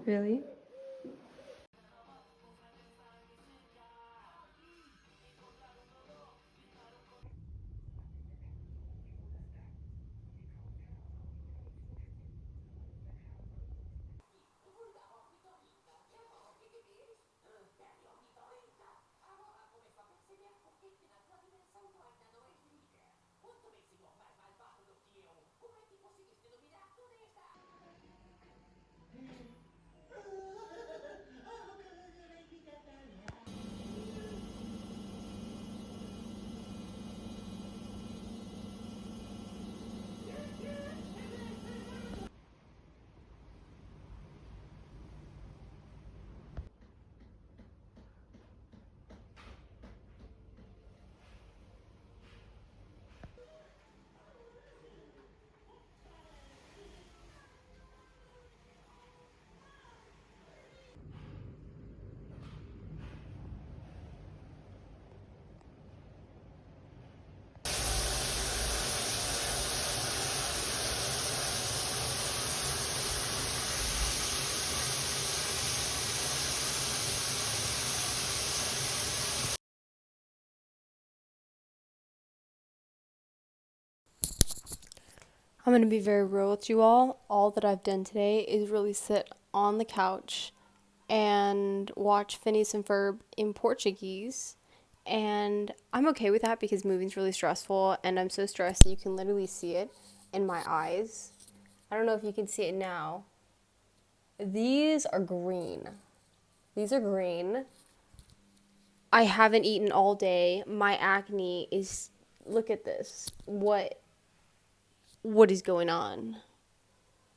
Really? I'm going to be very real with you all. All that I've done today is really sit on the couch and watch Phineas and Ferb in Portuguese. And I'm okay with that because moving's really stressful and I'm so stressed that you can literally see it in my eyes. I don't know if you can see it now. These are green. These are green. I haven't eaten all day. My acne is, look at this. What is going on?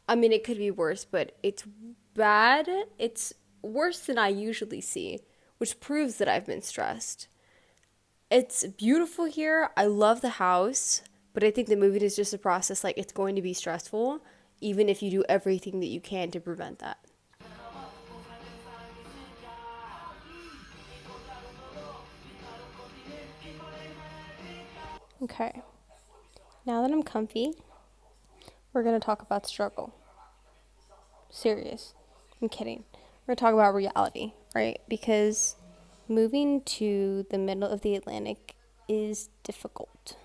I mean, it could be worse, but it's bad. It's worse than I usually see, which proves that I've been stressed. It's beautiful here. I love the house, but I think the moving is just a process. Like, it's going to be stressful, even if you do everything that you can to prevent that. Okay, now that I'm comfy, we're going to talk about struggle. Serious. I'm kidding. We're going to talk about reality, right? Because moving to the middle of the Atlantic is difficult.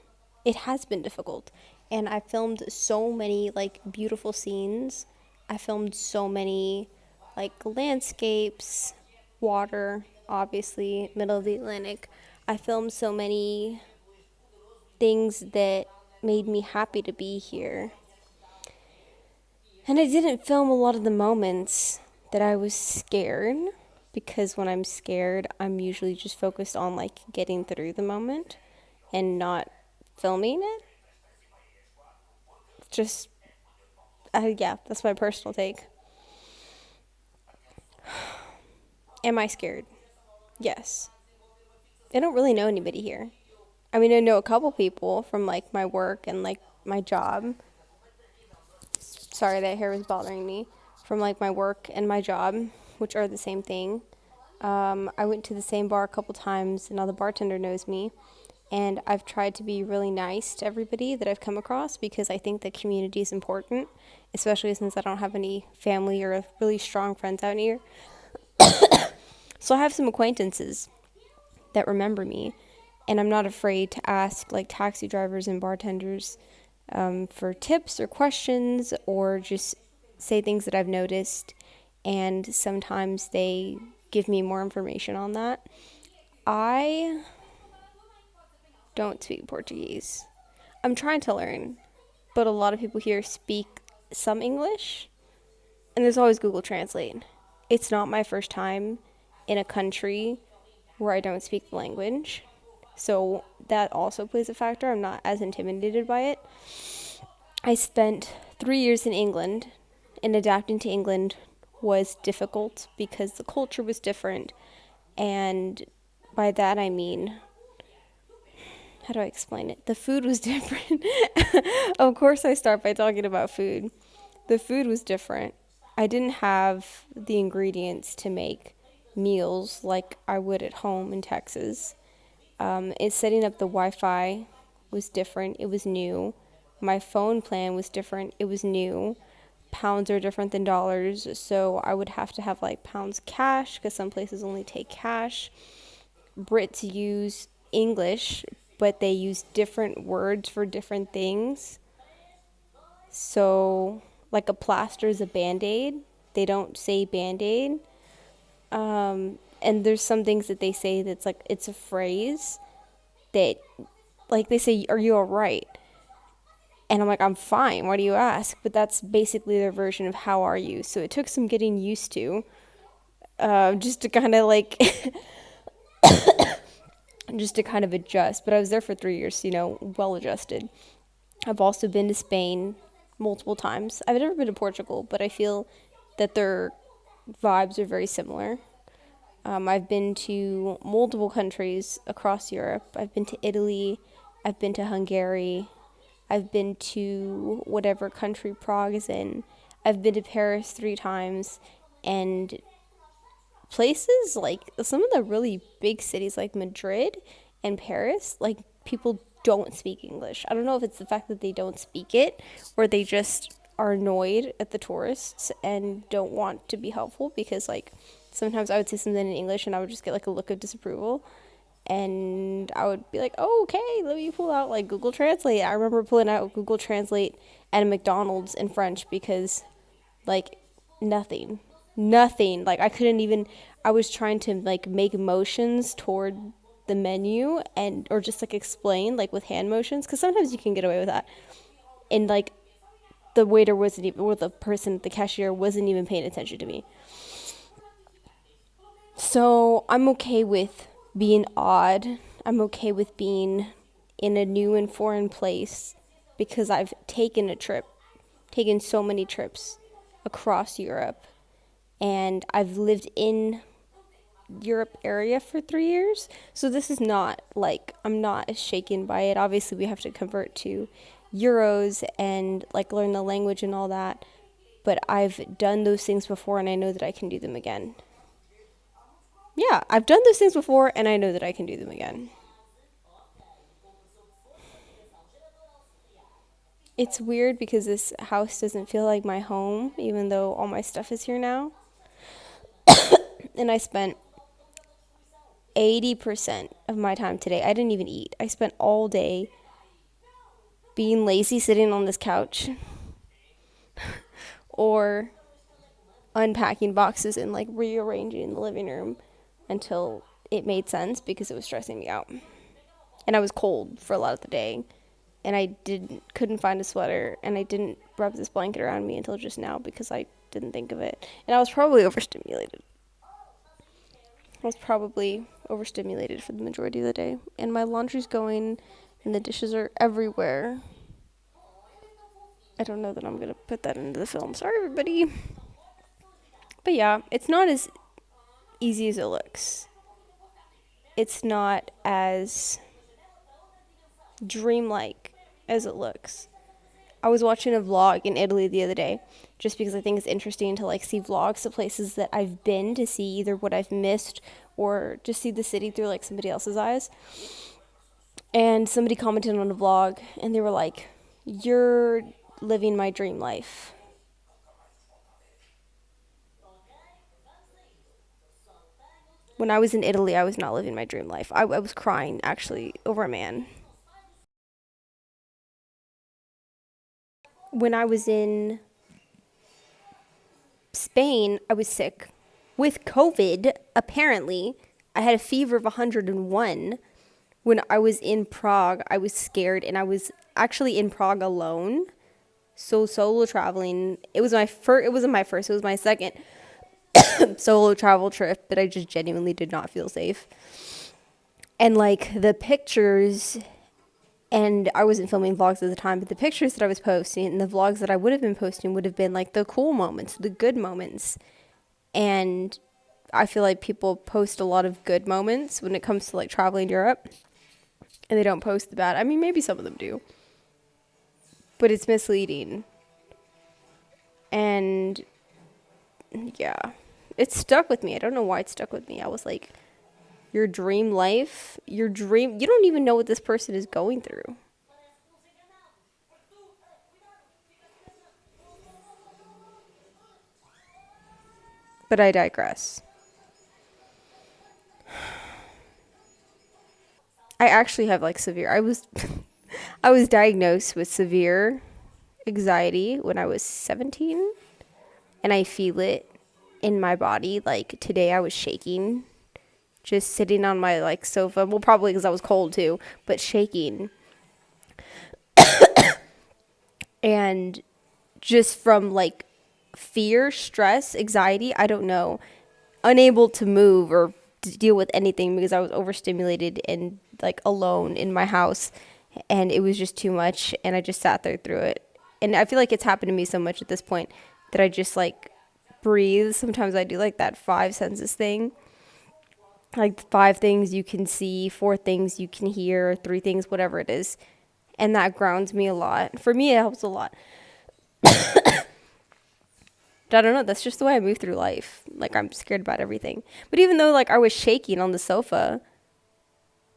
It has been difficult. And I filmed so many like beautiful scenes. I filmed so many like landscapes, water, obviously, middle of the Atlantic. I filmed so many things that made me happy to be here. And I didn't film a lot of the moments that I was scared because when I'm scared, I'm usually just focused on like getting through the moment and not filming it. Just, yeah, that's my personal take. Am I scared? Yes. I don't really know anybody here. I mean, I know a couple people from like my work and like my job. Sorry, that hair was bothering me. From like my work and my job, which are the same thing. I went to the same bar a couple times, and now the bartender knows me. And I've tried to be really nice to everybody that I've come across because I think the community is important, especially since I don't have any family or really strong friends out here. So I have some acquaintances that remember me, and I'm not afraid to ask like taxi drivers and bartenders for tips or questions or just say things that I've noticed, and sometimes they give me more information on that. I don't speak Portuguese. I'm trying to learn, but a lot of people here speak some English, and there's always Google Translate. It's not my first time in a country where I don't speak the language, so that also plays a factor. I'm not as intimidated by it. I spent 3 years in England, and adapting to England was difficult because the culture was different, and by that I mean, how do I explain it? The food was different. Of course, I start by talking about food. The food was different. I didn't have the ingredients to make meals like I would at home in Texas. It's setting up the Wi-Fi was different. It was new. My phone plan was different. It was new. pounds are different than dollars, so I would have to have like pounds cash because some places only take cash. Brits use English, but they use different words for different things. So, like a plaster is a band-aid. They don't say band-aid. And there's some things that they say that's like it's a phrase that like they say, "Are you all right?" And I'm like, "I'm fine. Why do you ask?" But that's basically their version of "How are you?" So it took some getting used to, just to kind of like just to kind of adjust. But I was there for 3 years, so, well adjusted. I've also been to Spain multiple times. I've never been to Portugal, but I feel that their vibes are very similar. I've been to multiple countries across Europe. I've been to Italy. I've been to Hungary. I've been to whatever country Prague is in. I've been to Paris 3 times. And places like some of the really big cities like Madrid and Paris, like people don't speak English. I don't know if it's the fact that they don't speak it or they just are annoyed at the tourists and don't want to be helpful because like sometimes I would say something in English and I would just get like a look of disapproval and I would be like, "Oh, okay, let me pull out like Google Translate." I remember pulling out Google Translate at a McDonald's in French because like nothing like I couldn't even I was trying to like make motions toward the menu and or just like explain like with hand motions because sometimes you can get away with that and like the waiter wasn't even or the person the cashier wasn't even paying attention to me. So I'm okay with being odd. I'm okay with being in a new and foreign place because I've taken so many trips across Europe and I've lived in Europe area for 3 years. So this is not like I'm not as shaken by it. Obviously, we have to convert to euros and like learn the language and all that. But I've done those things before and I know that I can do them again. Yeah, I've done those things before and I know that I can do them again. It's weird because this house doesn't feel like my home, even though all my stuff is here now. And I spent 80% of my time today. I didn't even eat. I spent all day being lazy sitting on this couch or unpacking boxes and like rearranging the living room until it made sense because it was stressing me out. And I was cold for a lot of the day and I couldn't find a sweater and I didn't wrap this blanket around me until just now because I didn't think of it. And I was probably overstimulated. For the majority of the day. And my laundry's going and the dishes are everywhere. I don't know that I'm going to put that into the film. Sorry, everybody. But yeah, it's not as easy as it looks. It's not as dreamlike as it looks. I was watching a vlog in Italy the other day just because I think it's interesting to like see vlogs of places that I've been to see either what I've missed or just see the city through like somebody else's eyes. And somebody commented on a vlog and they were like, "You're living my dream life." When I was in Italy, I was not living my dream life. I was crying actually over a man. When I was in Spain, I was sick with COVID, apparently. I had a fever of 101. When I was in Prague, I was scared and I was actually in Prague alone. So solo traveling. It wasn't my first, it was my second solo travel trip, but I just genuinely did not feel safe. And like the pictures and I wasn't filming vlogs at the time, but the pictures that I was posting and the vlogs that I would have been posting would have been like the cool moments, the good moments. And I feel like people post a lot of good moments when it comes to like traveling Europe and they don't post the bad. I mean, maybe some of them do, but it's misleading. And yeah, it stuck with me. I don't know why it stuck with me. I was like, your dream life, you don't even know what this person is going through. But I digress. I actually have like severe. I was diagnosed with severe anxiety when I was 17, and I feel it in my body. Like today I was shaking just sitting on my like sofa. Well, probably because I was cold too, but shaking. And just from like fear, stress, anxiety, I don't know, unable to move or to deal with anything because I was overstimulated and like alone in my house, and it was just too much, and I just sat there through it. And I feel like it's happened to me so much at this point that I just like breathe. Sometimes I do like that five senses thing. Like five things you can see, four things you can hear, three things, whatever it is. And that grounds me a lot. For me, it helps a lot. But I don't know. That's just the way I move through life. Like I'm scared about everything. But even though like I was shaking on the sofa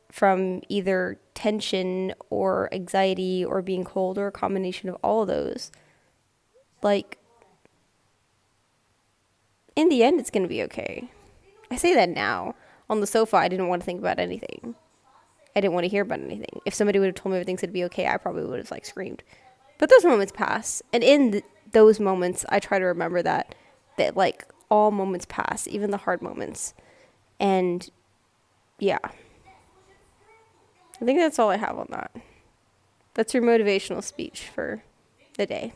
from either tension or anxiety or being cold or a combination of all of those, like in the end, it's going to be okay. I say that now. On the sofa, I didn't want to think about anything. I didn't want to hear about anything. If somebody would have told me everything's going to be okay, I probably would have like screamed. But those moments pass. And in those moments, I try to remember that like all moments pass, even the hard moments. And yeah, I think that's all I have on that. That's your motivational speech for the day.